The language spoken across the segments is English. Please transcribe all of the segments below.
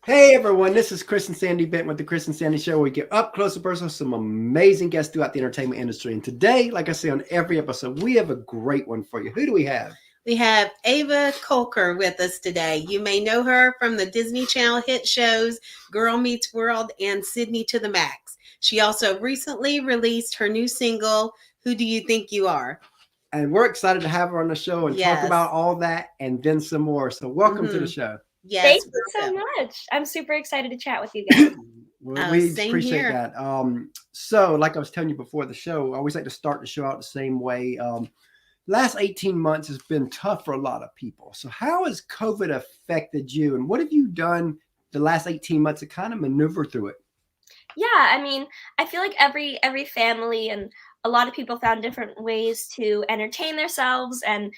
Hey everyone, this is Chris and Sandy Bent with the Chris and Sandy Show, where we get up close and personal with some amazing guests throughout the entertainment industry. And today, like I say on every episode, we have a great one for you. Who do we have? We have Ava Kolker with us today. You may know her from the Disney Channel hit shows Girl Meets World and Sydney to the Max. She also recently released her new single, Who Do You Think You Are? And we're excited to have her on the show and talk about all that and then some more. So welcome to the show. Yes, thank you so much. I'm super excited to chat with you guys. We appreciate that. So like I was telling you before the show, I always like to start the show out the same way. Last 18 months has been tough for a lot of people. So how has COVID affected you, and what have you done the last 18 months to kind of maneuver through it? Yeah, I mean, I feel like every family and a lot of people found different ways to entertain themselves and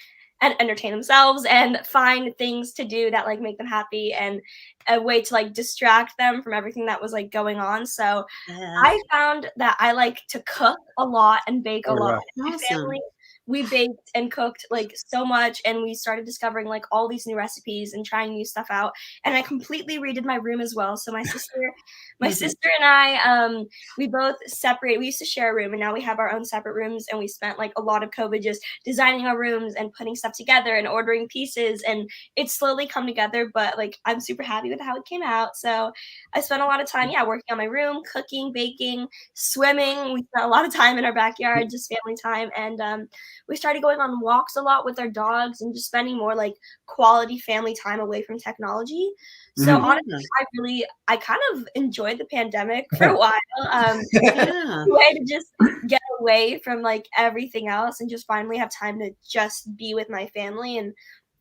entertain themselves and find things to do that like make them happy and a way to like distract them from everything that was like going on. So I found that I like to cook a lot and bake a lot. My family, we baked and cooked like so much, and we started discovering like all these new recipes and trying new stuff out. And I completely redid my room as well. So my sister and I, we both separate. We used to share a room, and now we have our own separate rooms. And we spent like a lot of COVID just designing our rooms and putting stuff together and ordering pieces. And it's slowly come together. But like I'm super happy with how it came out. So I spent a lot of time, working on my room, cooking, baking, swimming. We spent a lot of time in our backyard, just family time, and we started going on walks a lot with our dogs and just spending more like quality family time away from technology. So honestly, I kind of enjoyed the pandemic for a while. A way to just get away from like everything else and just finally have time to just be with my family and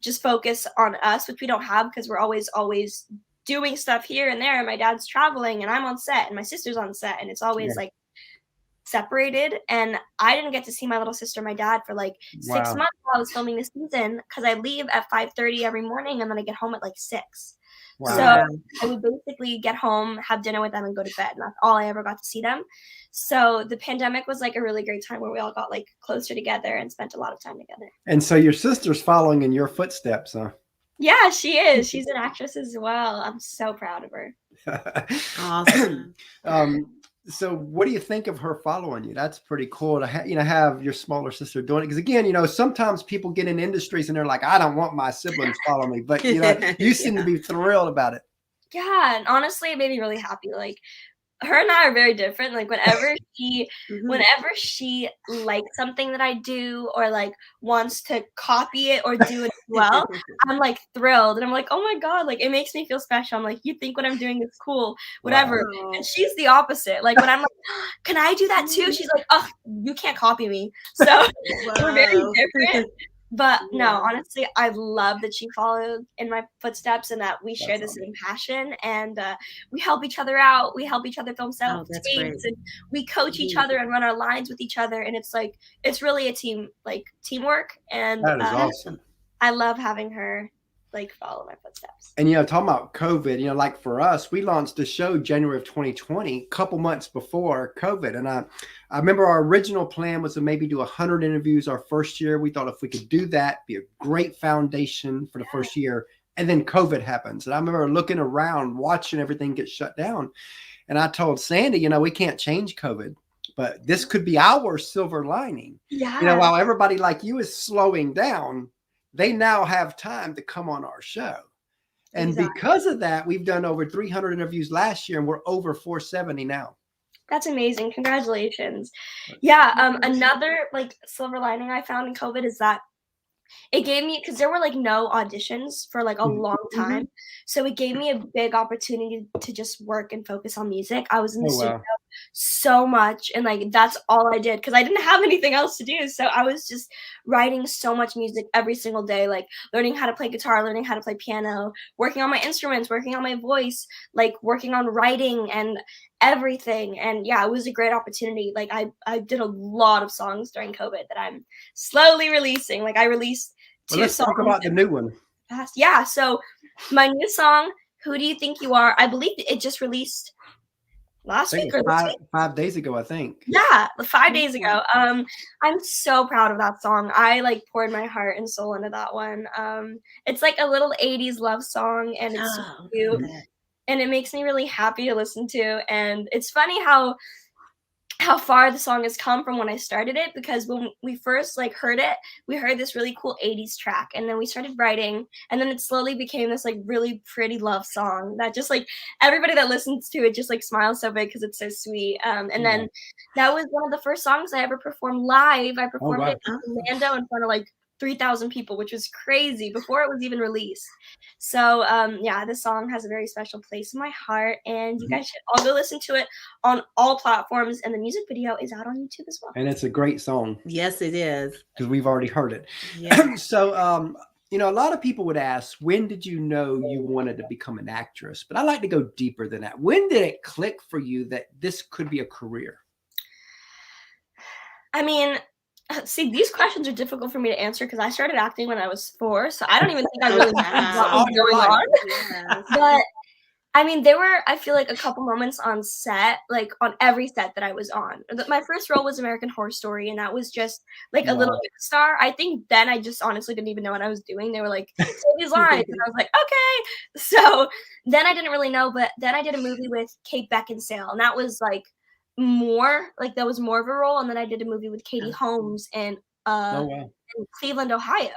just focus on us, which we don't have because we're always doing stuff here and there. And my dad's traveling and I'm on set and my sister's on set, and it's always like separated. And I didn't get to see my little sister, my dad, for like 6 months while I was filming this season, because I leave at 5:30 every morning and then I get home at like 6. So I would basically get home, have dinner with them, and go to bed. And that's all I ever got to see them. So the pandemic was like a really great time where we all got like closer together and spent a lot of time together. And so your sister's following in your footsteps, huh? Yeah, she is. She's an actress as well. I'm so proud of her. Awesome. So what do you think of her following you? That's pretty cool to have your smaller sister doing it. Because again, sometimes people get in industries and they're like, I don't want my siblings following me, but you seem to be thrilled about it. Yeah, and honestly, it made me really happy. Like, her and I are very different. Like whenever she likes something that I do or like wants to copy it or do it well, I'm like thrilled. And I'm like, oh my God, like it makes me feel special. I'm like, you think what I'm doing is cool, whatever. Wow. And she's the opposite. Like when I'm like, oh, can I do that too? She's like, oh, you can't copy me. So we're very different. But no, honestly, I love that she followed in my footsteps and that we share the same passion, and we help each other out. We help each other film self-tapes, and we coach each other and run our lines with each other. And it's like, it's really a teamwork. And that is awesome. I love having her like follow my footsteps. And talking about COVID, like for us, we launched the show January of 2020, a couple months before COVID. And I remember our original plan was to maybe do 100 interviews our first year. We thought if we could do that, be a great foundation for the first year. And then COVID happens. And I remember looking around, watching everything get shut down. And I told Sandy, we can't change COVID, but this could be our silver lining. Yeah. While everybody like you is slowing down, they now have time to come on our show. And because of that, we've done over 300 interviews last year and we're over 470 now. That's amazing. Congratulations. Yeah. Another like silver lining I found in COVID is that it gave me, because there were like no auditions for like a long time. So it gave me a big opportunity to just work and focus on music. I was in the studio so much, and like that's all I did because I didn't have anything else to do. So I was just writing so much music every single day, like learning how to play guitar, learning how to play piano, working on my instruments, working on my voice, like working on writing and everything. And yeah, it was a great opportunity. Like I did a lot of songs during COVID that I'm slowly releasing. Like I released 2 let's songs. Talk about the new one. Yeah, so my new song, Who Do You Think You Are? I believe it just released last week or this week? 5 days ago, I think. Yeah, 5 days ago. I'm so proud of that song. I like poured my heart and soul into that one. It's like a little 80s love song, and it's so cute. and it makes me really happy to listen to. And it's funny how far the song has come from when I started it, because when we first like heard it, we heard this really cool 80s track, and then we started writing, and then it slowly became this like really pretty love song that just like everybody that listens to it just like smiles so big because it's so sweet. And then that was one of the first songs I ever performed live. I performed it in Orlando in front of like 3,000 people, which was crazy before it was even released. So yeah, this song has a very special place in my heart, and you guys should all go listen to it on all platforms, and the music video is out on YouTube as well. And it's a great song. Yes, it is. Because we've already heard it. Yeah. So, you know, a lot of people would ask, when did you know you wanted to become an actress? But I like to go deeper than that. When did it click for you that this could be a career? I mean, see, these questions are difficult for me to answer because I started acting when I was 4, so I don't even think I really knew what was going on. Yes. But I mean, there were, I feel like, a couple moments on set, like on every set that I was on. My first role was American Horror Story, and that was just like a little guest star. I think then I just honestly didn't even know what I was doing. They were like, say these lines, and I was like, okay. So then I didn't really know, but then I did a movie with Kate Beckinsale, and that was like more, like that was more of a role. And then I did a movie with Katie Holmes in Cleveland, Ohio.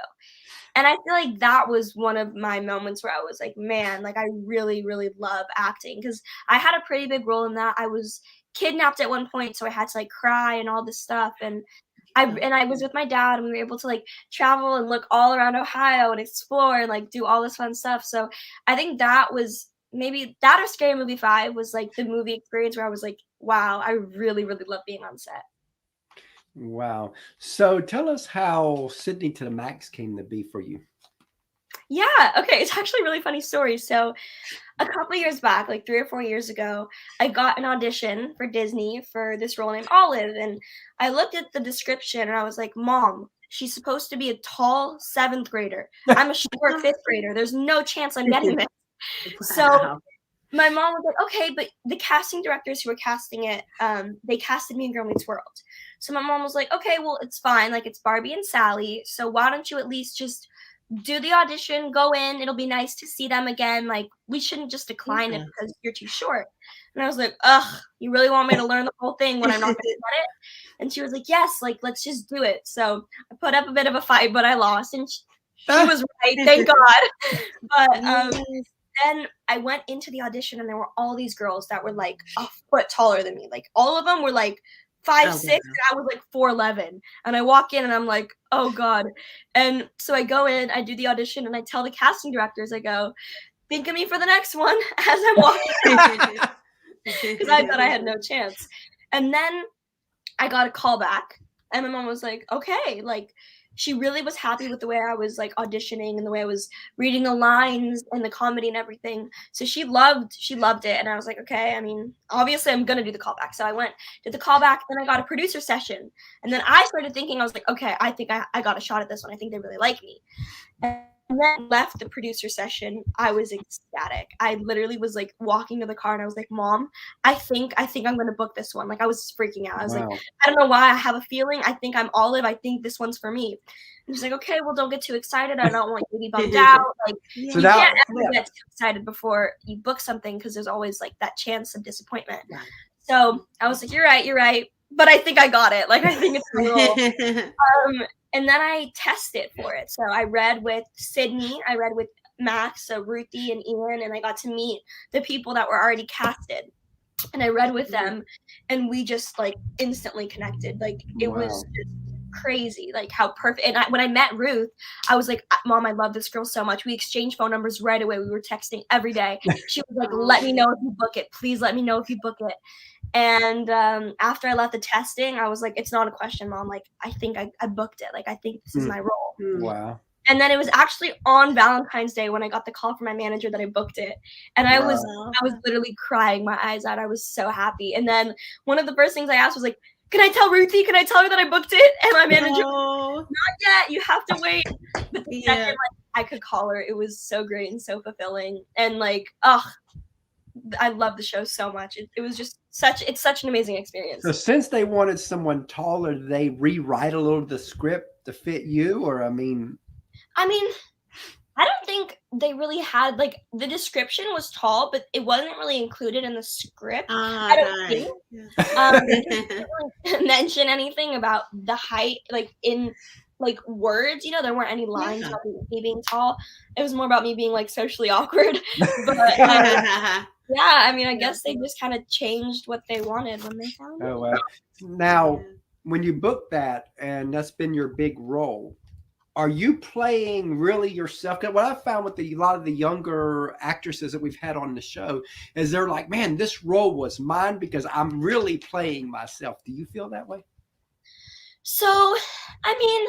And I feel like that was one of my moments where I was like, man, like I really, really love acting, because I had a pretty big role in that. I was kidnapped at one point, so I had to like cry and all this stuff. And I was with my dad, and we were able to like travel and look all around Ohio and explore and like do all this fun stuff. So I think that was maybe that, or Scary Movie 5 was like the movie experience where I was like, wow, I really, really love being on set. Wow. So tell us how Sydney to the Max came to be for you. Yeah, okay, it's actually a really funny story. So a couple years back, like 3 or 4 years ago, I got an audition for Disney for this role named Olive, and I looked at the description and I was like, Mom, she's supposed to be a tall 7th grader. I'm a short 5th grader. There's no chance I'm getting this. So my mom was like, okay, but the casting directors who were casting it, they casted me in Girl Meets World. So my mom was like, okay, well, it's fine. Like, it's Barbie and Sally. So why don't you at least just do the audition, go in. It'll be nice to see them again. Like, we shouldn't just decline it because you're too short. And I was like, ugh, you really want me to learn the whole thing when I'm not going to get it? And she was like, yes, like, let's just do it. So I put up a bit of a fight, but I lost. And she was right, thank God. But then I went into the audition, and there were all these girls that were like a foot taller than me. Like, all of them were like 5'6", and I was like 4'11". And I walk in, and I'm like, oh God. And so I go in, I do the audition, and I tell the casting directors, I go, think of me for the next one, as I'm walking out, because I thought I had no chance. And then I got a call back, and my mom was like, okay, like, she really was happy with the way I was like auditioning and the way I was reading the lines and the comedy and everything. So she loved it. And I was like, okay, I mean, obviously I'm going to do the callback. So I went, did the callback, then I got a producer session. And then I started thinking, I was like, okay, I think I got a shot at this one. I think they really like me. And then left the producer session, I was ecstatic. I literally was like walking to the car, and I was like, Mom, I think I'm going to book this one. Like, I was freaking out. I was like, I don't know why, I have a feeling. I think I'm Olive. I think this one's for me. And she's like, okay, well, don't get too excited. I don't want you to be bummed out. Like, you can't ever get too excited before you book something, because there's always like that chance of disappointment. Yeah. So I was like, you're right. But I think I got it. Like, I think it's a role. And then I tested for it. So I read with Sydney, I read with Max, so Ruthie and Ian, and I got to meet the people that were already casted. And I read with them, and we just like instantly connected. Like, it was just crazy, like how perfect. And when I met Ruth, I was like, Mom, I love this girl so much. We exchanged phone numbers right away. We were texting every day. She was like, let me know if you book it. Please let me know if you book it. And after I left the testing, I was like, it's not a question, Mom. Like, I think I booked it. Like, I think this is my role. Wow. And then it was actually on Valentine's Day when I got the call from my manager that I booked it. And I was literally crying my eyes out. I was so happy. And then one of the first things I asked was like, can I tell Ruthie? Can I tell her that I booked it? And my manager was like, not yet. You have to wait. But the second like, I could call her, it was so great and so fulfilling. And like, I love the show so much. It was just such an amazing experience. So since they wanted someone taller, did they rewrite a little of the script to fit you? Or I mean, I don't think they really had, like, the description was tall, but it wasn't really included in the script. I don't think. Okay. They didn't really mention anything about the height, like, in, like, words, there weren't any lines Yeah. about me being tall. It was more about me being, like, socially awkward, but, yeah, I mean, I guess they just kinda changed what they wanted when they found Oh, it. wow. Now, when you book that and that's been your big role, are you playing really yourself? 'Cause what I found with a lot of the younger actresses that we've had on the show is they're like, man, this role was mine because I'm really playing myself. Do you feel that way? So, I mean,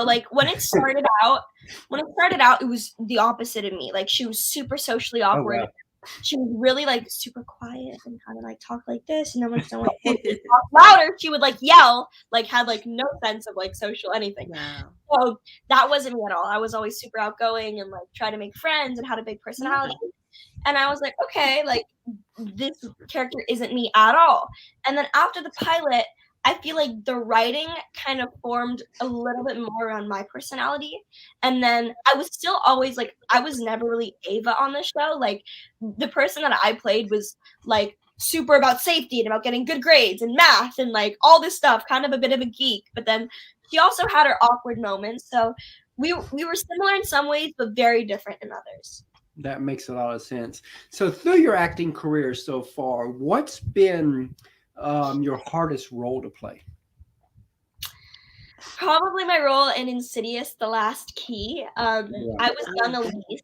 like, when it started out, it was the opposite of me. Like, she was super socially Oh, awkward. wow. She was really, like, super quiet and kinda, like, talk like this, and then when someone told her to talk louder, she would, like, yell, like, had, like, no sense of, like, social anything. Wow. So, that wasn't me at all. I was always super outgoing and, like, try to make friends and had a big personality, and I was like, "Okay, like, this character isn't me at all." And then after the pilot, I feel like the writing kind of formed a little bit more around my personality, and then I was still always, like, I was never really Ava on the show. Like, the person that I played was, like, super about safety and about getting good grades and math and, like, all this stuff, kind of a bit of a geek, but then she also had her awkward moments, so we were similar in some ways, but very different in others. That makes a lot of sense. So through your acting career so far, what's been your hardest role to play? Probably my role in Insidious: The Last Key. I was young Elise,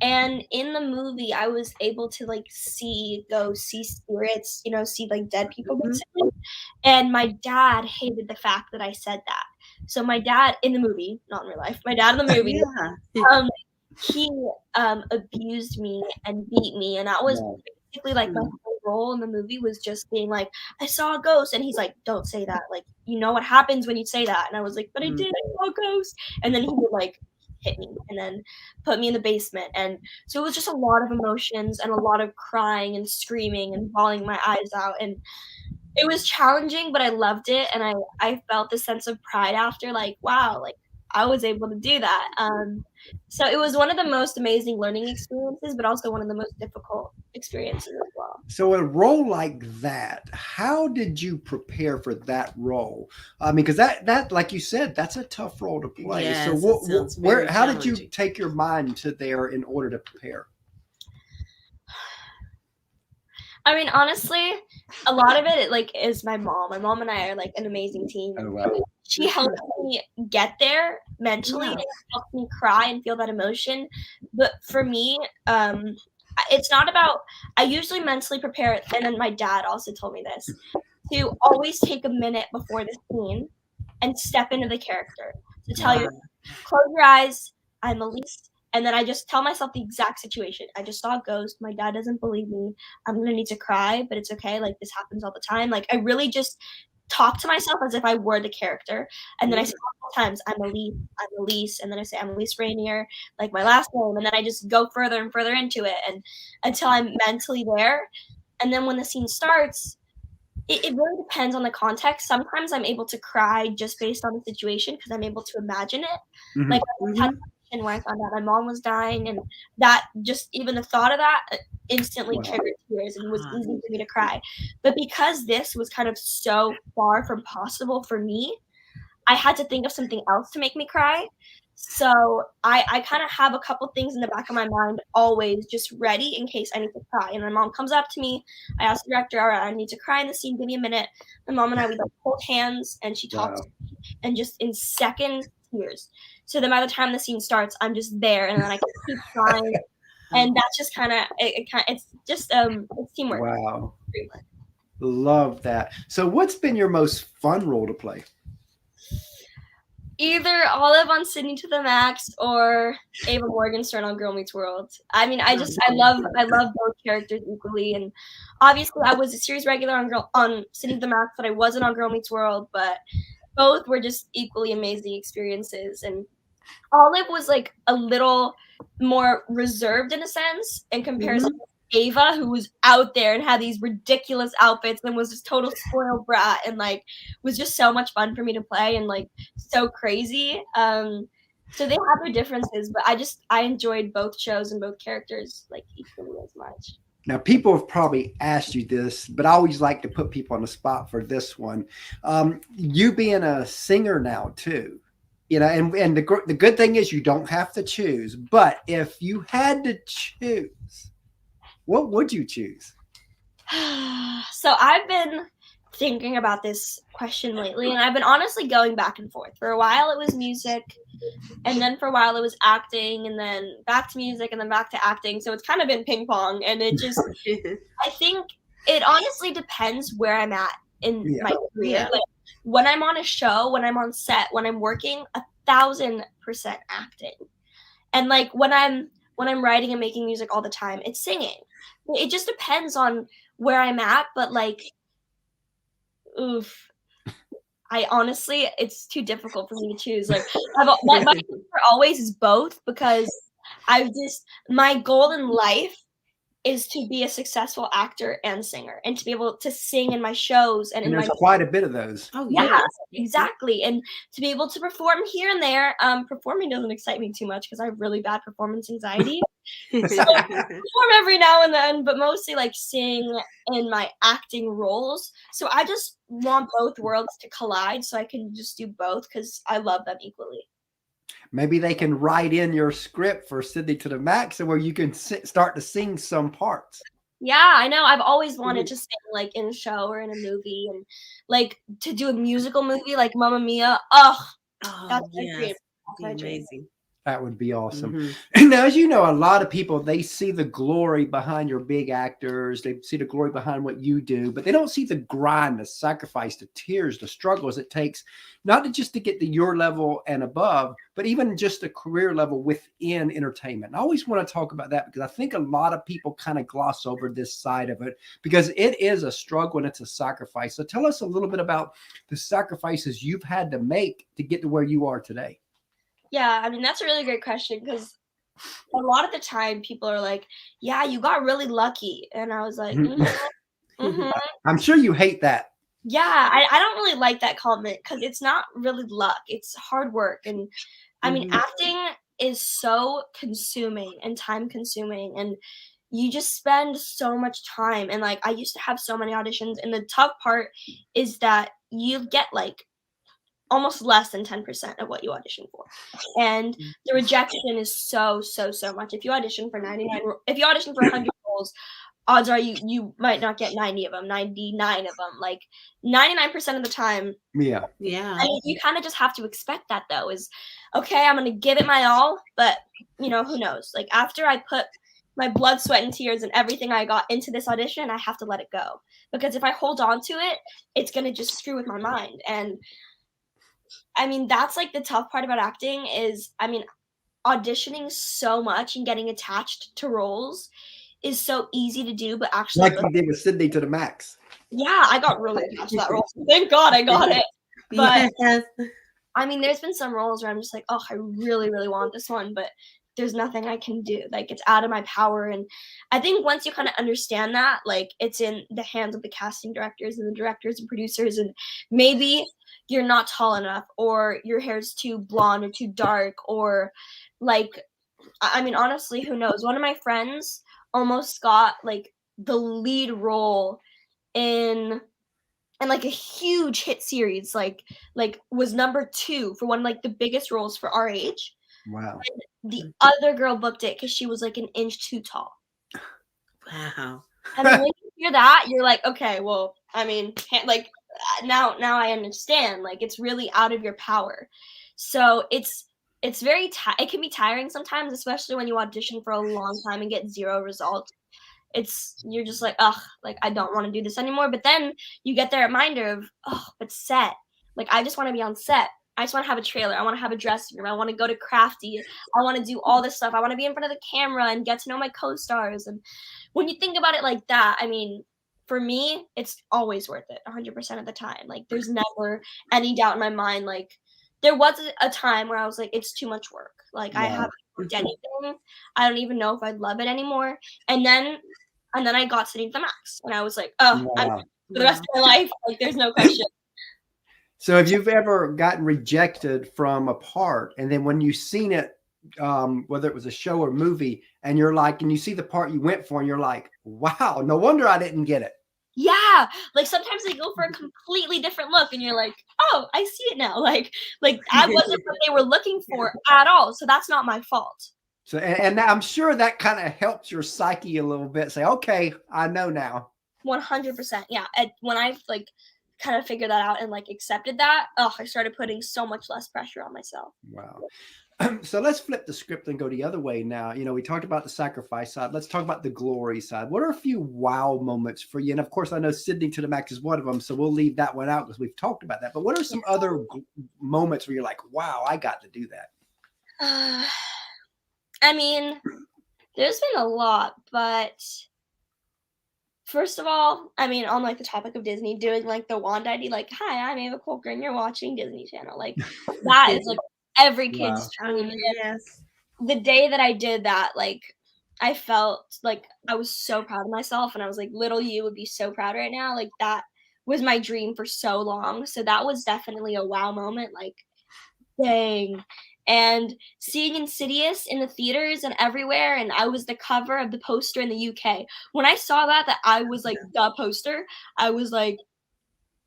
and in the movie, I was able to, like, see ghosts, see spirits, see, like, dead people, basically, and my dad hated the fact that I said that. So my dad in the movie, not in real life, my dad in the movie, um, he, abused me and beat me, and that was basically, like, my whole role in the movie was just being like, "I saw a ghost," and he's like, "Don't say that, like, you know what happens when you say that," and I was like, "But I did, I saw a ghost," and then he would, like, hit me and then put me in the basement, and so it was just a lot of emotions and a lot of crying and screaming and bawling my eyes out, and it was challenging, but I loved it, and I felt this sense of pride after, like, wow, like, I was able to do that. So it was one of the most amazing learning experiences, but also one of the most difficult experiences as well. So a role like that, how did you prepare for that role? I mean, because that like you said, that's a tough role to play. Yes, so it sounds very how did you challenging. take your mind to there in order to prepare? I mean, honestly, a lot of it, like, is my mom. My mom and I are, like, an amazing team. Oh, wow. She helped me get there mentally and helped me cry and feel that emotion. But for me, it's not about I usually mentally prepare, and then my dad also told me this, to always take a minute before the scene and step into the character. To tell you, close your eyes, I'm Elise, and then I just tell myself the exact situation. I just saw a ghost. My dad doesn't believe me. I'm gonna need to cry, but it's okay. Like, this happens all the time. Like, I really just talk to myself as if I were the character, and then I say multiple times, I'm Elise, and then I say I'm Elise Rainier, like my last name, and then I just go further and further into it, and until I'm mentally there. And then when the scene starts, it really depends on the context. Sometimes I'm able to cry just based on the situation because I'm able to imagine it. Mhm. Like, I once had a situation where I found out my mom was dying, and that just even the thought of that instantly Wow. triggered tears and was easy for me to cry. But because this was kind of so far from possible for me, I had to think of something else to make me cry. So I kind of have a couple things in the back of my mind always just ready in case I need to cry. And my mom comes up to me. I ask the director, all right, I need to cry in the scene. Give me a minute. My mom and I, we like hold hands, and she talks Wow. to me, and just in seconds, tears. So then by the time the scene starts, I'm just there, and then I can keep crying. And that's just kind of it's just it's teamwork. Wow. Love that. So what's been your most fun role to play? Either Olive on Sydney to the Max or Ava Morgenstern on Girl Meets World. I mean, I love both characters equally, and obviously I was a series regular on Sydney to the Max, but I wasn't on Girl Meets World. But both were just equally amazing experiences. And Olive was like a little more reserved in a sense in comparison to Ava, who was out there and had these ridiculous outfits and was this total spoiled brat, and like was just so much fun for me to play and like so crazy. So they have their differences, but I enjoyed both shows and both characters like equally as much. Now, people have probably asked you this, but I always like to put people on the spot for this one. You being a singer now too, and the good thing is you don't have to choose. But if you had to choose, what would you choose? So I've been thinking about this question lately, and I've been honestly going back and forth. For a while, it was music, and then for a while, it was acting, and then back to music, and then back to acting. So it's kind of been ping pong, and it just, I think it honestly depends where I'm at in my career. Yeah. Like, when I'm on a show, when I'm on set, when I'm working, 1,000% acting. And like when I'm writing and making music all the time, it's singing. It just depends on where I'm at, but like, oof. I honestly, it's too difficult for me to choose. Like, my answer always is both, because my goal in life is to be a successful actor and singer, and to be able to sing in my shows and And in there's my quite a bit of those. Oh yeah, yeah. exactly, and to be able to perform here and there. Performing doesn't excite me too much because I have really bad performance anxiety. So perform every now and then, but mostly like sing in my acting roles. So I just want both worlds to collide so I can just do both because I love them equally. Maybe they can write in your script for Sydney to the Max, where you can start to sing some parts. Yeah, I know. I've always wanted to sing like in a show or in a movie, and like to do a musical movie like Mamma Mia. Oh, that's my dream. Yes. That's my dream. Amazing. That would be awesome. Mhm. And now, as you know, a lot of people, they see the glory behind your big actors. They see the glory behind what you do, but they don't see the grind, the sacrifice, the tears, the struggles it takes, not to just to get to your level and above, but even just a career level within entertainment. And I always want to talk about that because I think a lot of people kind of gloss over this side of it because it is a struggle and it's a sacrifice. So tell us a little bit about the sacrifices you've had to make to get to where you are today. Yeah, I mean, that's a really great question because a lot of the time people are like, yeah, you got really lucky. And I was like, I'm sure you hate that. yeah, I don't really like that comment because it's not really luck. It's hard work. And I mean, acting is so consuming and time consuming. And you just spend so much time. And like, I used to have so many auditions. And the tough part is that you get like almost less than 10% of what you audition for. And the rejection is so much. If you audition for 100 roles, odds are you might not get 90 of them, 99 of them. Like 99% of the time. Yeah. Yeah. I mean, you kind of just have to expect that though, is okay, I'm gonna give it my all, but who knows? Like after I put my blood, sweat, and tears and everything I got into this audition, I have to let it go. Because if I hold on to it, it's gonna just screw with my mind. And I mean, that's like the tough part about acting is, I mean, auditioning so much and getting attached to roles is so easy to do, but actually, Like you did with Sydney to the Max. yeah, I got really attached to that role. Thank God I got it. But Yes. I mean, there's been some roles where I'm just like, oh, I really, really want this one, but there's nothing I can do. Like it's out of my power. And I think once you kind of understand that, like it's in the hands of the casting directors and the directors and producers, and maybe you're not tall enough, or your hair's too blonde or too dark, or like, I mean, honestly, who knows? One of my friends almost got like the lead role in like a huge hit series, like was number 2 for one of like the biggest roles for our age. Wow. And the other girl booked it because she was like an inch too tall. Wow. I mean, when you hear that, you're like, okay, well, I mean, like now I understand. Like it's really out of your power. So it's very it can be tiring sometimes, especially when you audition for a long time and get 0 results. You're just like, ugh, like I don't want to do this anymore. But then you get that reminder of, oh, but set. Like I just want to be on set. I just want to have a trailer. I want to have a dressing room. I want to go to Crafty. I want to do all this stuff. I want to be in front of the camera and get to know my co-stars. And when you think about it like that, I mean, for me, it's always worth it 100% of the time. Like there's never any doubt in my mind. Like there was a time where I was like, it's too much work. Like I haven't worked anything. I don't even know if I'd love it anymore. And then I got Sitting to the Max, and I was like, oh, I'm for the rest of my life. Like there's no question. So have you ever gotten rejected from a part, and then when you seen it, whether it was a show or movie, and you're like, and you see the part you went for, and you're like, wow, no wonder I didn't get it. Yeah, like sometimes they go for a completely different look, and you're like, oh, I see it now. Like I wasn't what they were looking for at all, so that's not my fault. So, and I'm sure that kind of helps your psyche a little bit. Say, okay, I know now. 100%. Yeah. And when I like kind of figured that out and like accepted that, I started putting so much less pressure on myself. Wow. So let's flip the script and go the other way now. We talked about the sacrifice side. Let's talk about the glory side. What are a few wow moments for you? And of course, I know Sydney to the Max is one of them, so we'll leave that one out because we've talked about that. But what are some other moments where you're like, wow, I got to do that? I mean, there's been a lot, but first of all, I mean, on like the topic of Disney, doing like the wand ID, like, hi, I'm Ava Kolker and you're watching Disney Channel. Like that is like every kid's dream. Yes. The day that I did that, like I felt like I was so proud of myself, and I was like, little you would be so proud right now. Like that was my dream for so long. So that was definitely a wow moment. Like, dang. And seeing Insidious in the theaters and everywhere, and I was the cover of the poster in the UK. When I saw that I was like the poster, I was like,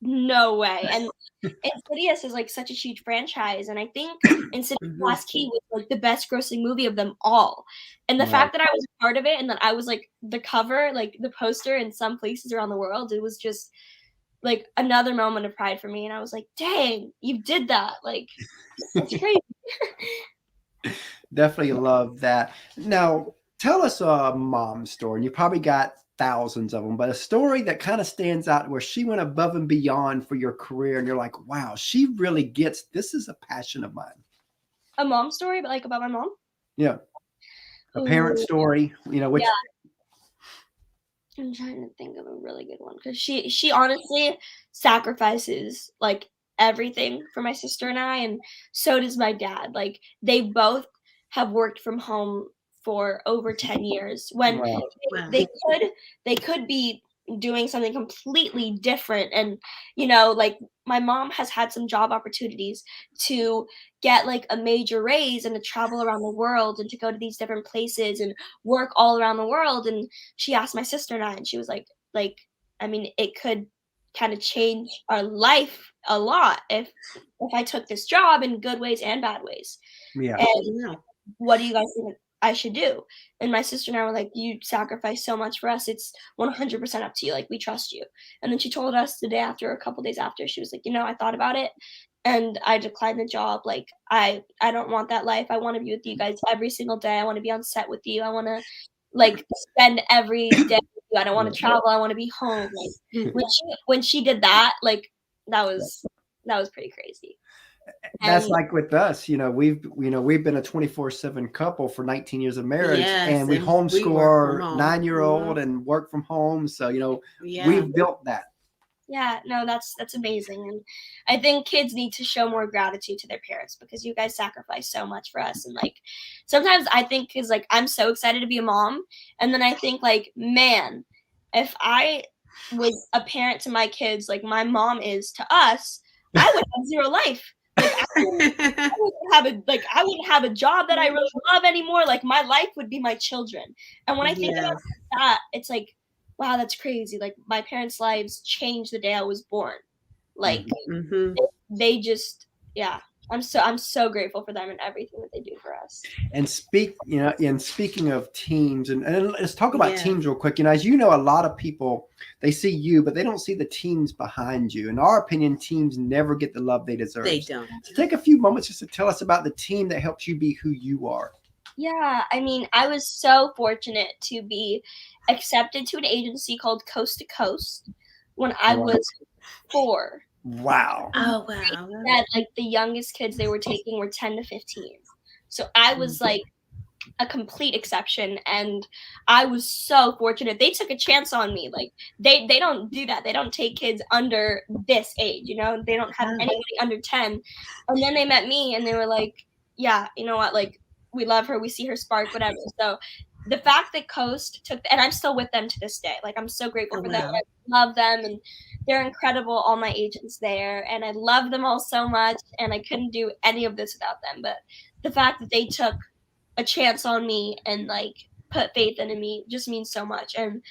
no way. And Insidious is like such a huge franchise, and I think Insidious Last Key was like the best grossing movie of them all. And the fact that I was a part of it and that I was like the cover, like the poster in some places around the world, it was just like another moment of pride for me. And I was like, dang, you did that. Like, it's crazy. Definitely love that. Now, tell us a mom story. And you probably got thousands of them, but a story that kind of stands out where she went above and beyond for your career, and you're like, wow, she really gets this is a passion of mine. A mom story, but like about my mom? Yeah. A parent story, which I'm trying to think of a really good one because she honestly sacrifices like everything for my sister and I, and so does my dad. Like they both have worked from home for over 10 years when wow. they could be doing something completely different. And like my mom has had some job opportunities to get like a major raise and to travel around the world and to go to these different places and work all around the world. And she asked my sister and I, and she was like, I mean, it could kind of change our life a lot if I took this job in good ways and bad ways. Yeah. And what do you guys think I should do? And my sister and I were like, you sacrifice so much for us. It's 100% up to you. Like, we trust you. And then she told us the day after, a couple days after, she was like, I thought about it and I declined the job. Like, I don't want that life. I want to be with you guys every single day. I want to be on set with you. I want to like spend every day with you. I don't want to travel. I want to be home. Like when she did that, like that was pretty crazy. That's like with us, we've been a 24/7 couple for 19 years of marriage, and we homeschool our 9-year-old and work from home. So, we've built that. Yeah, no, that's amazing. And I think kids need to show more gratitude to their parents because you guys sacrifice so much for us. And like sometimes I think because like I'm so excited to be a mom, and then I think like, man, if I was a parent to my kids like my mom is to us, I would have zero life. Like I wouldn't have a job that I really love anymore. Like my life would be my children. And when I think about that, it's like, wow, that's crazy. Like my parents' lives changed the day I was born. Like they just, I'm so grateful for them and everything that they do for us. And speaking of teams, and let's talk about teams real quick. As you know, a lot of people, they see you, but they don't see the teams behind you. In our opinion, teams never get the love they deserve. They don't. So take a few moments just to tell us about the team that helps you be who you are. Yeah, I mean, I was so fortunate to be accepted to an agency called Coast to Coast when I was 4. Wow. Oh, wow. That like the youngest kids they were taking were 10 to 15. So I was like a complete exception, and I was so fortunate. They took a chance on me. Like they don't do that. They don't take kids under this age, They don't have anybody under 10. And then they met me and they were like, yeah, you know what? Like we love her. We see her spark, whatever. So the fact that Coast took, and I'm still with them to this day. Like I'm so grateful for them. I love them, and they're incredible, all my agents there, and I love them all so much, and I couldn't do any of this without them. But the fact that they took a chance on me and like put faith into me just means so much. And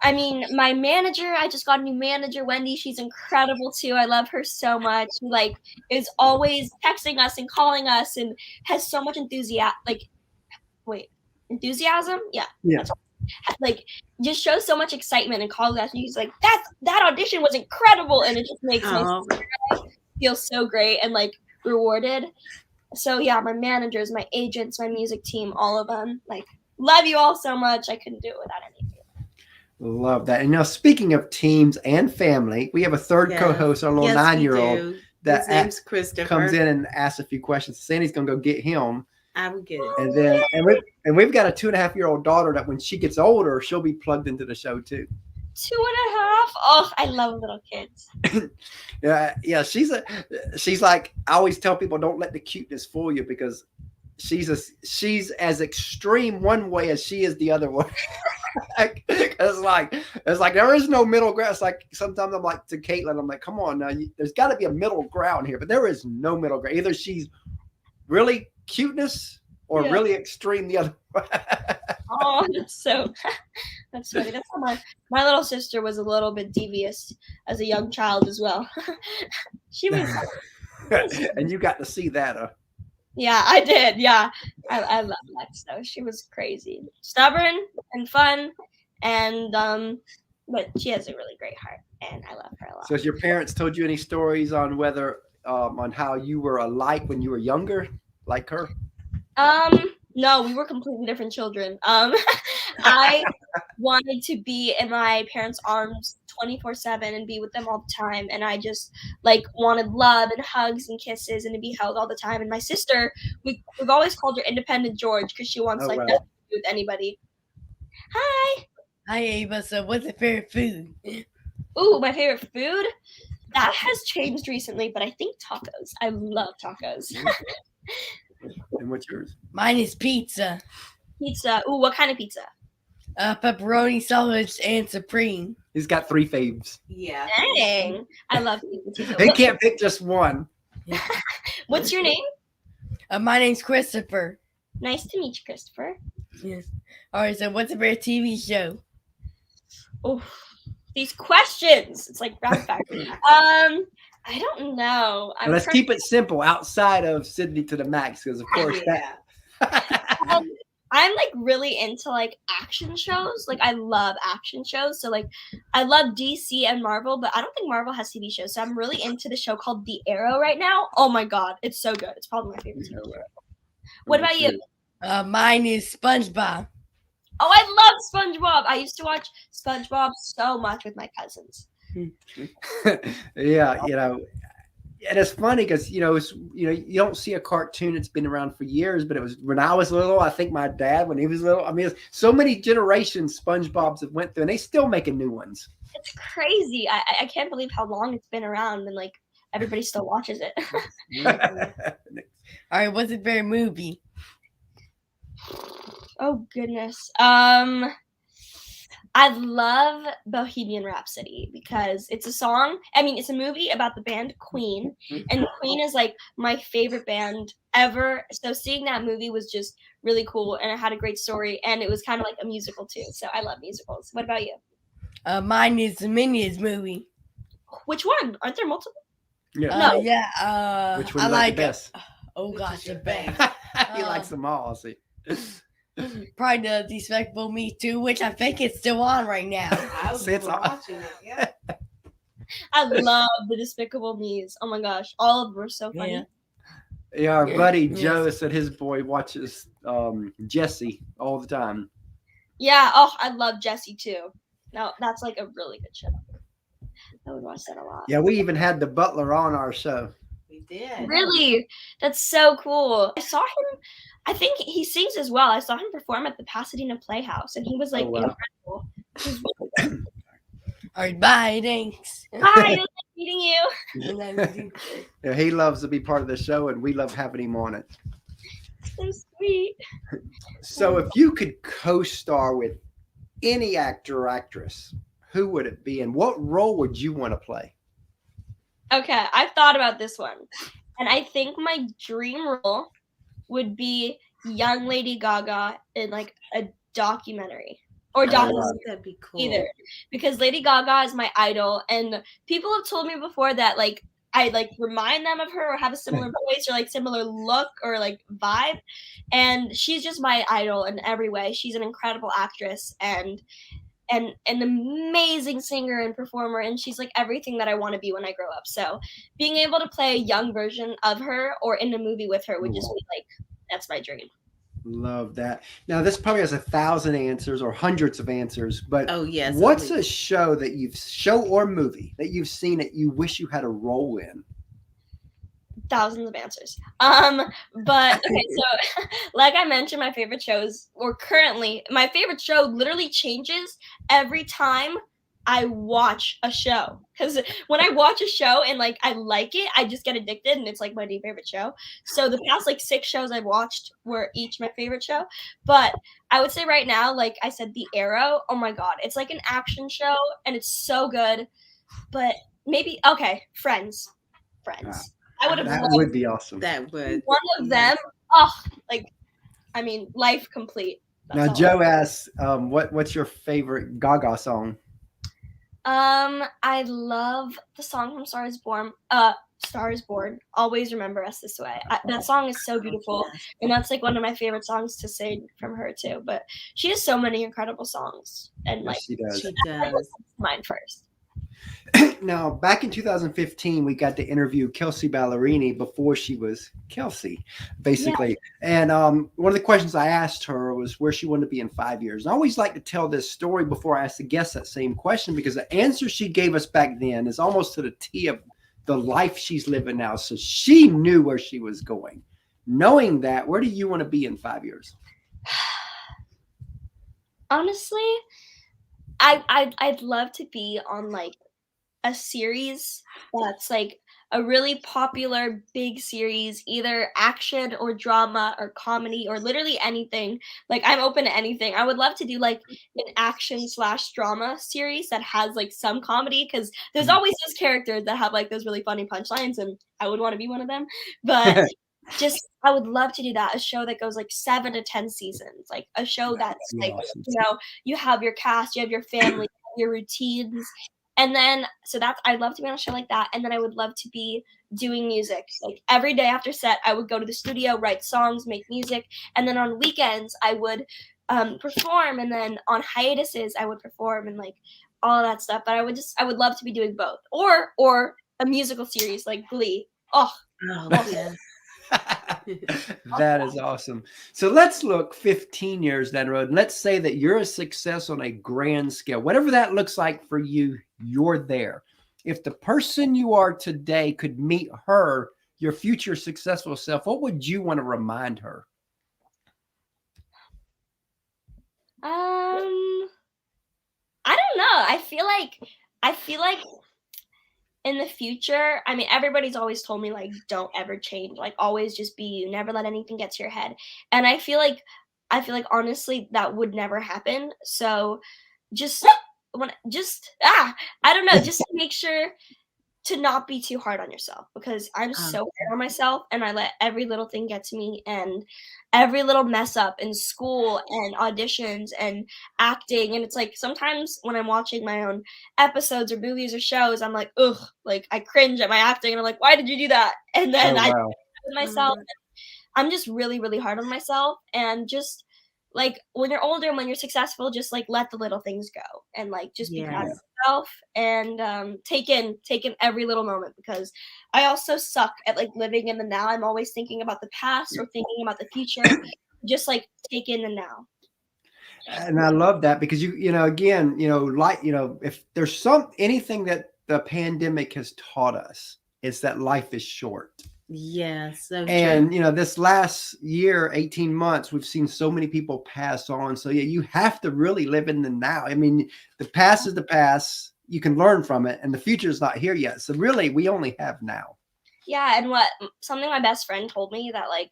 I mean, my manager, I just got a new manager, Wendy. She's incredible too. I love her so much. She like is always texting us and calling us and has so much enthusiasm. Yeah. Yeah. Like just shows so much excitement and calls us and he's like, that audition was incredible, and it just makes me feel so great and like rewarded. So yeah, my managers, my agents, my music team, all of them, like love you all so much. I couldn't do it without any of you. Love that. And now, speaking of teams and family, we have a third co-host, our little 9-year-old, that his name's Christopher. Comes in and asks a few questions. Sandy's gonna go get him. I will get it. And then, and we've got a 2.5-year-old daughter that when she gets older, she'll be plugged into the show too. 2.5. Oh, I love little kids. Yeah. She's like, I always tell people, don't let the cuteness fool you, because she's as extreme one way as she is the other way. It's like there is no middle ground. It's like sometimes I'm like to Caitlin, I'm like, come on now, there's got to be a middle ground here, but there is no middle ground. Either she's really cuteness or really extreme the other way. Oh, that's funny. That's how my little sister was a little bit devious as a young child as well. She was and you got to see that. Yeah, I did. Yeah, I love Lex though. She was crazy, stubborn and fun, and but she has a really great heart, and I love her a lot. So, has your parents told you any stories on whether on how you were alike when you were younger, like her? No, we were completely different children. I wanted to be in my parents' arms 24/7 and be with them all the time, and I just like wanted love and hugs and kisses and to be held all the time. And my sister, we've always called her Independent George because she wants nothing to do with anybody. Hi, Ava. So, what's your favorite food? Ooh, my favorite food? That has changed recently, but I think tacos. I love tacos. And what's yours? Mine is pizza. Pizza. Ooh, what kind of pizza? Pepperoni, sausage, and supreme. He's got 3 faves. Yeah. Dang. I love pizza too. He can't pick just one. What's your name? My name's Christopher. Nice to meet you, Christopher. Yes. All right, so what's your favorite TV show? Oh, these questions. It's like rapid fire. I don't know. Let's keep it simple outside of Sydney to the Max, because of course that. I'm like really into like action shows. Like I love action shows. So like I love DC and Marvel, but I don't think Marvel has TV shows. So I'm really into the show called The Arrow right now. Oh my God, it's so good. It's probably my favorite TV show. What about you? Mine is SpongeBob. Oh, I love SpongeBob. I used to watch SpongeBob so much with my cousins. Yeah, and it's funny because you don't see a cartoon that's been around for years, but it was when I was little. I think my dad, when he was little, I mean, so many generations SpongeBob's have went through, and they still making new ones. It's crazy. I can't believe how long it's been around, and like everybody still watches it. All right, what's your favorite movie? Oh goodness. I love Bohemian Rhapsody because it's a song. I mean, it's a movie about the band Queen, and Queen is like my favorite band ever. So seeing that movie was just really cool, and it had a great story, and it was kind of like a musical too. So I love musicals. What about you? Mine is the Minions movie. Which one? Aren't there multiple? Yeah. No. Yeah. Which one I you like like the best? Oh gosh, the best. He likes them all. I'll see. Probably the Despicable Me 2, which I think it's still on right now. I was watching it. Yeah. I love the Despicable Me's. Oh my gosh, all of them were so funny. Yeah, our buddy Joe said his boy watches Jesse all the time. Yeah. Oh, I love Jessie too. No, that's like a really good show. I would watch that a lot. Yeah, we even had the Butler on our show. We did. Really? That's so cool. I saw him. I think he sings as well. I saw him perform at the Pasadena Playhouse, and he was like incredible. He was really good. All right, bye. Thanks. Hi, it was nice meeting you. Yeah, he loves to be part of the show, and we love having him on it. So sweet. So if you could co-star with any actor or actress, who would it be, and what role would you want to play? Okay, I've thought about this one, and I think my dream role would be young Lady Gaga in like a documentary or documentary. That'd be cool. Either, because Lady Gaga is my idol, and people have told me before that like I like remind them of her or have a similar voice or like similar look or like vibe, and she's just my idol in every way. She's an incredible actress and an amazing singer and performer, and she's like everything that I want to be when I grow up. So being able to play a young version of her or in a movie with her would just be like, that's my dream. Love that. Now, this probably has 1,000 answers or hundreds of answers, but Oh yes. what's a show or movie that you've seen that you wish you had a role in? Thousands of answers. But okay, so like I mentioned, my favorite shows, or currently, my favorite show literally changes every time I watch a show. Because when I watch a show and like I like it, I just get addicted and it's like my new favorite show. So the past like 6 shows I've watched were each my favorite show. But I would say right now, like I said, The Arrow, oh my god, it's like an action show and it's so good. But maybe Friends. I would have That loved would be awesome. That would. one of them. Oh, like, I mean, life complete. That's Now, all. Joe asks, what's your favorite Gaga song? I love the song from Star is Born. Star is Born. Always remember us this way. That song is so beautiful, and that's like one of my favorite songs to sing from her too. But she has so many incredible songs, and like Yes, she does. She does. mine first. Now, back in 2015, we got to interview Kelsey Ballerini before she was Kelsey, basically. And one of the questions I asked her was where she wanted to be in 5 years. And I always like to tell this story before I ask the guests that same question, because the answer she gave us back then is almost to the T of the life she's living now. So she knew where she was going. Knowing that, where do you want to be in 5 years? Honestly, I'd love to be on like a series that's like a really popular big series, either action or drama or comedy or literally anything. Like I'm open to anything. I would love to do like an action/drama series that has like some comedy, because there's always those characters that have like those really funny punchlines, and I would want to be one of them. But just I would love to do that. A show that goes like 7 to 10 seasons, like a show that's like awesome. you have your cast, you have your family, your routines. And then, so that's, I'd love to be on a show like that. And then I would love to be doing music. Like every day after set, I would go to the studio, write songs, make music. And then on weekends, I would perform. And then on hiatuses, I would perform and like all of that stuff. But I would love to be doing both. Or a musical series like Glee. Oh, yeah. That is awesome. So let's look 15 years down the road. And let's say that you're a success on a grand scale. Whatever that looks like for you, you're there. If the person you are today could meet her, your future successful self, what would you want to remind her? I don't know. I feel like in the future, I mean, everybody's always told me like don't ever change, like always just be you, never let anything get to your head. And I feel like honestly that would never happen. So I don't know, just make sure to not be too hard on yourself, because I'm so hard on myself and I let every little thing get to me, and every little mess up in school and auditions and acting. And it's like sometimes when I'm watching my own episodes or movies or shows, I'm like, ugh, like I cringe at my acting and I'm like, why did you do that? And then I with myself. I'm just really, really hard on myself. And just like when you're older and when you're successful, just like let the little things go and like just be proud of yourself and take in every little moment, because I also suck at like living in the now. I'm always thinking about the past or thinking about the future. Just like take in the now. And I love that, because if there's anything that the pandemic has taught us, it's that life is short. Yes. So and this last year, 18 months, we've seen so many people pass on. So you have to really live in the now. I mean, the past is the past. You can learn from it, and the future is not here yet. So really, we only have now. Yeah, and something my best friend told me, that like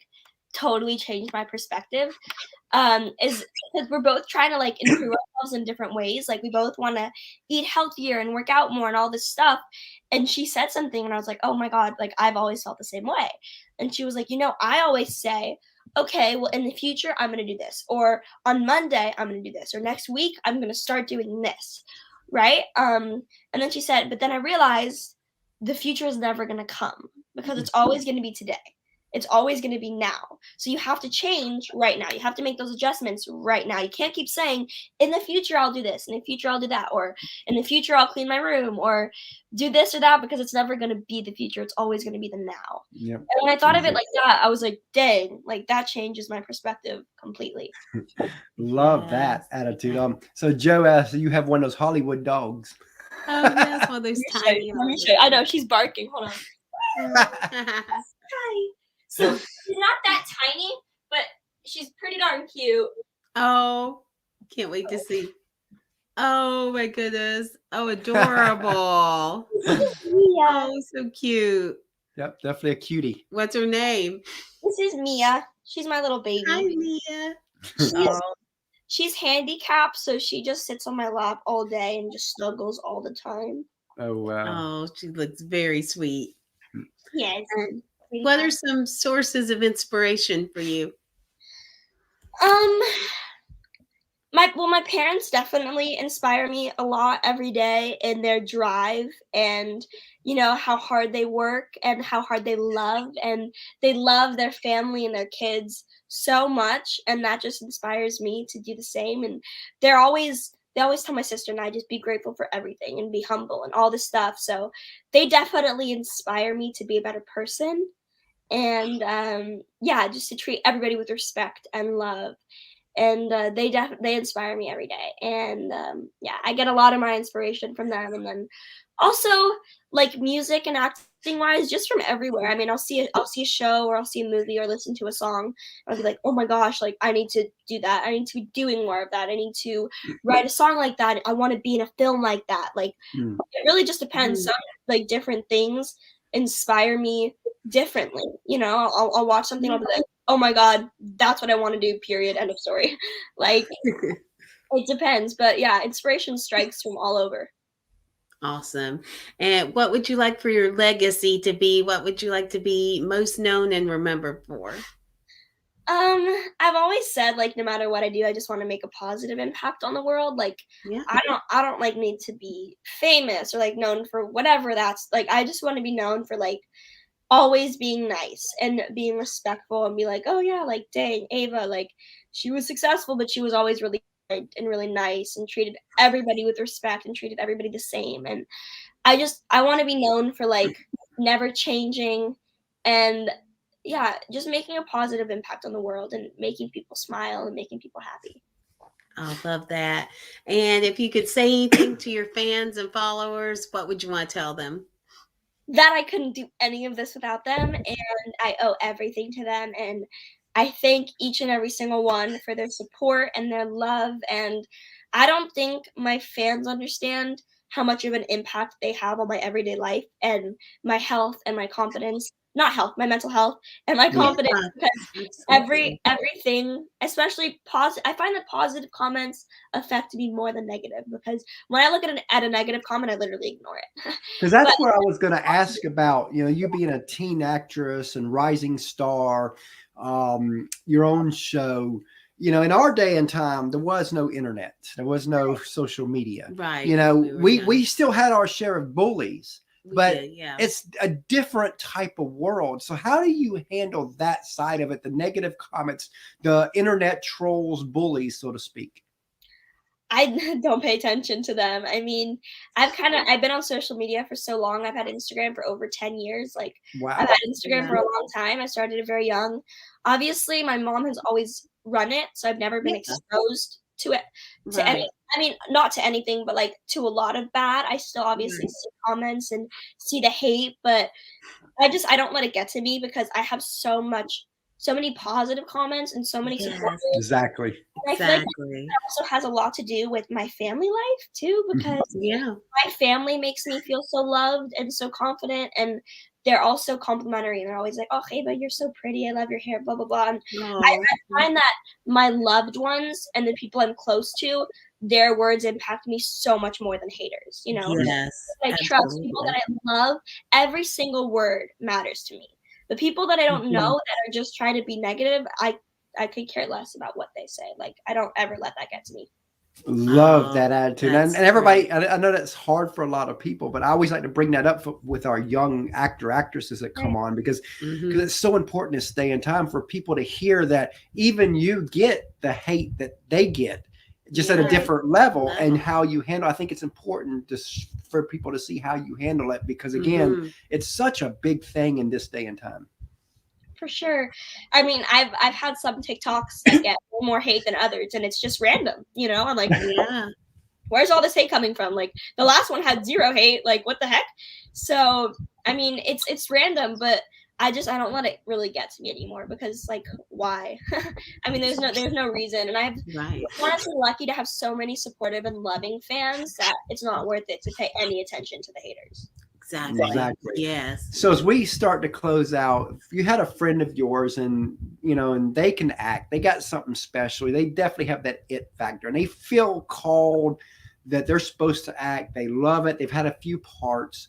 totally changed my perspective is because we're both trying to like improve ourselves in different ways. Like we both want to eat healthier and work out more and all this stuff. And she said something and I was like, oh my God, like I've always felt the same way. And she was like, I always say, okay, well in the future, I'm going to do this, or on Monday, I'm going to do this, or next week, I'm going to start doing this. Right. And then she said, but then I realized the future is never going to come because it's always going to be today. It's always going to be now. So you have to change right now. You have to make those adjustments right now. You can't keep saying, in the future, I'll do this. In the future, I'll do that. Or in the future, I'll clean my room or do this or that, because it's never going to be the future. It's always going to be the now. Yep. And when I thought of it like that, I was like, dang, like that changes my perspective completely. Love that attitude. So Joe asks, you have one of those Hollywood dogs. Oh, yes, well, there's tiny. Let me show you. I know, she's barking. Hold on. Hi. So she's not that tiny, but she's pretty darn cute. Oh, can't wait to see. Oh my goodness. Oh, adorable. Mia. Oh, so cute. Yep, definitely a cutie. What's her name? This is Mia. She's my little baby. Hi, Mia. She's handicapped, so she just sits on my lap all day and just snuggles all the time. Oh wow. Oh, she looks very sweet. Yes. What are some sources of inspiration for you? My parents definitely inspire me a lot every day in their drive and how hard they work and how hard they love, and they love their family and their kids so much, and that just inspires me to do the same. And they always tell my sister and I, just be grateful for everything and be humble and all this stuff. So they definitely inspire me to be a better person. And just to treat everybody with respect and love. And they inspire me every day. And I get a lot of my inspiration from them. And then also like music and acting wise, just from everywhere. I mean, I'll see a show or I'll see a movie or listen to a song. And I'll be like, oh my gosh, like I need to do that. I need to be doing more of that. I need to write a song like that. I want to be in a film like that. Like it really just depends. Some like different things inspire me differently. I'll watch something, I'll be like, oh my God, that's what I want to do, period, end of story. Like it depends, but yeah, inspiration strikes from all over. Awesome. And what would you like for your legacy to be? What would you like to be most known and remembered for? I've always said, like, no matter what I do, I just want to make a positive impact on the world. Like, I don't like need to be famous or like known for whatever that's like. I just want to be known for like always being nice and being respectful and be like, oh yeah, like dang, Ava, like she was successful, but she was always really good and really nice and treated everybody with respect and treated everybody the same. And I want to be known for like never changing and just making a positive impact on the world and making people smile and making people happy. I love that. And if you could say anything to your fans and followers, what would you want to tell them? That I couldn't do any of this without them, and I owe everything to them. And I thank each and every single one for their support and their love. And I don't think my fans understand how much of an impact they have on my everyday life and my health and my confidence. Not health, my mental health and my confidence. Because everything, especially positive, I find that positive comments affect me more than negative. Because when I look at a negative comment, I literally ignore it. Because that's what I was going to ask about. You being a teen actress and rising star, your own show. In our day and time, there was no internet. There was no social media. Right. We still had our share of bullies. But yeah. It's a different type of world. So how do you handle that side of it? The negative comments, the internet trolls, bullies, so to speak. I don't pay attention to them. I mean, I've been on social media for so long. I've had Instagram for over 10 years. Like, wow. I've had Instagram for a long time. I started it very young. Obviously, my mom has always run it, so I've never been exposed to it. Any, I mean, not to anything, but like to a lot of bad. I still obviously see comments and see the hate, but I don't let it get to me because I have so many positive comments and so many supporters. Exactly. And I feel like that also has a lot to do with my family life too, because my family makes me feel so loved and so confident, and they're also complimentary, and they're always like, "Oh, Ava, you're so pretty. I love your hair." Blah blah blah. And Oh, I find that my loved ones and the people I'm close to, their words impact me so much more than haters. You know, yes. I trust people that I love. Every single word matters to me. The people that I don't know that are just trying to be negative, I could care less about what they say. Like, I don't ever let that get to me. Love that attitude. And that's everybody, I know that's hard for a lot of people, but I always like to bring that up with our young actresses that come on, because it's so important to stay in time for people to hear that even you get the hate that they get, just at a different level, and how you handle. I think it's important for people to see how you handle it, because again, it's such a big thing in this day and time. For sure. I mean, I've had some TikToks that get more hate than others, and it's just random, you know? I'm like, where's all this hate coming from? Like, the last one had 0 hate. Like, what the heck? So, I mean, it's random, but I don't let it really get to me anymore, because, like, why? I mean, there's no reason. And I'm honestly lucky to have so many supportive and loving fans that it's not worth it to pay any attention to the haters. Exactly. Yes. So as we start to close out, if you had a friend of yours and, you know, and they can act, they got something special, they definitely have that it factor, and they feel called that they're supposed to act. They love it. They've had a few parts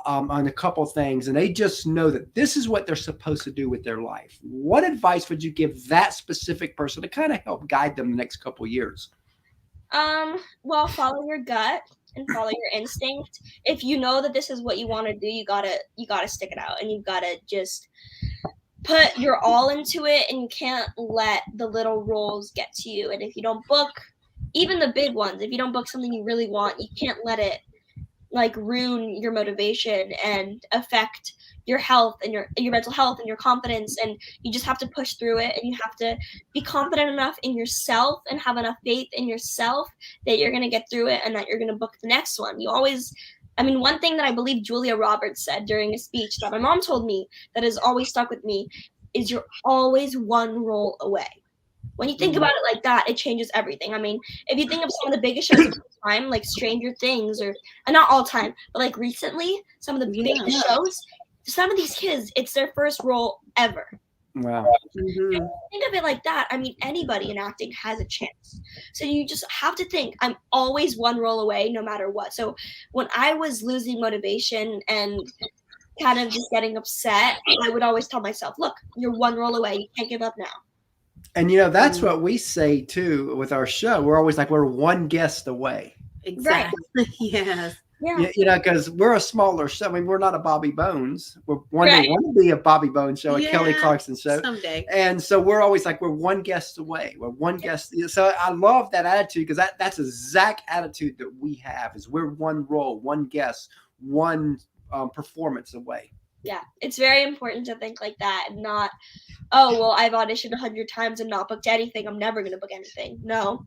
on a couple things, and they just know that this is what they're supposed to do with their life. What advice would you give that specific person to kind of help guide them the next couple of years? Well, follow your gut and follow your instinct. If you know that this is what you want to do, you gotta stick it out, and you gotta just put your all into it, and you can't let the little roles get to you. And if you don't book, even the big ones, if you don't book something you really want, you can't let it like ruin your motivation and affect your health and your mental health and your confidence. And you just have to push through it, and you have to be confident enough in yourself and have enough faith in yourself that you're going to get through it, and that you're going to book the next one. One thing that I believe Julia Roberts said during a speech that my mom told me that has always stuck with me is, you're always one role away. When you think about it like that, it changes everything. I mean, if you think of some of the biggest shows of all time, like Stranger Things, or not all time, but like recently, some of the biggest shows, some of these kids, it's their first role ever. Wow. Think of it like that. I mean, anybody in acting has a chance. So you just have to think, I'm always one role away, no matter what. So when I was losing motivation and kind of just getting upset, I would always tell myself, look, you're one role away. You can't give up now. And, you know, that's what we say, too, with our show. We're always like, we're one guest away. Exactly. Right. Yes. Yeah. You know, because we're a smaller show. I mean, we're not a Bobby Bones. We're one day want to be a Bobby Bones show, a Kelly Clarkson show. Someday. And so we're always like, we're one guest away. We're one guest. So I love that attitude, because that's exact attitude that we have, is we're one role, one guest, one performance away. Yeah, it's very important to think like that, and not, oh, well, I've auditioned 100 times and not booked anything. I'm never going to book anything. No,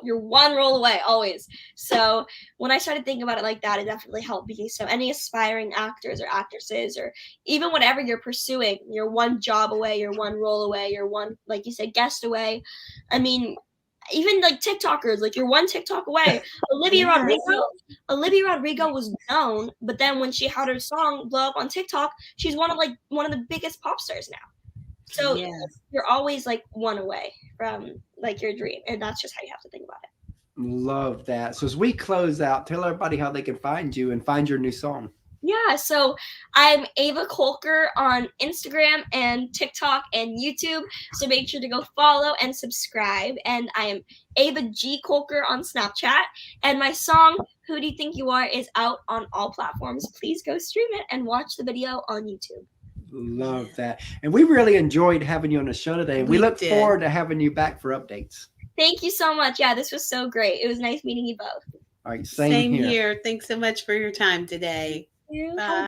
you're one role away, always. So when I started thinking about it like that, it definitely helped me. So any aspiring actors or actresses, or even whatever you're pursuing, you're one job away, you're one role away, you're one, like you said, guest away. I mean, even like TikTokers, like you're one TikTok away. Olivia Rodrigo was known, but then when she had her song blow up on TikTok, she's one of the biggest pop stars now. So you're always like one away from like your dream, and that's just how you have to think about it. Love that. So as we close out, tell everybody how they can find you and find your new song. Yeah, so I'm Ava Kolker on Instagram and TikTok and YouTube. So make sure to go follow and subscribe. And I am Ava G. Kolker on Snapchat. And my song, Who Do You Think You Are, is out on all platforms. Please go stream it and watch the video on YouTube. Love that. And we really enjoyed having you on the show today. And we look forward to having you back for updates. Thank you so much. Yeah, this was so great. It was nice meeting you both. All right, same here. Thanks so much for your time today. Bye.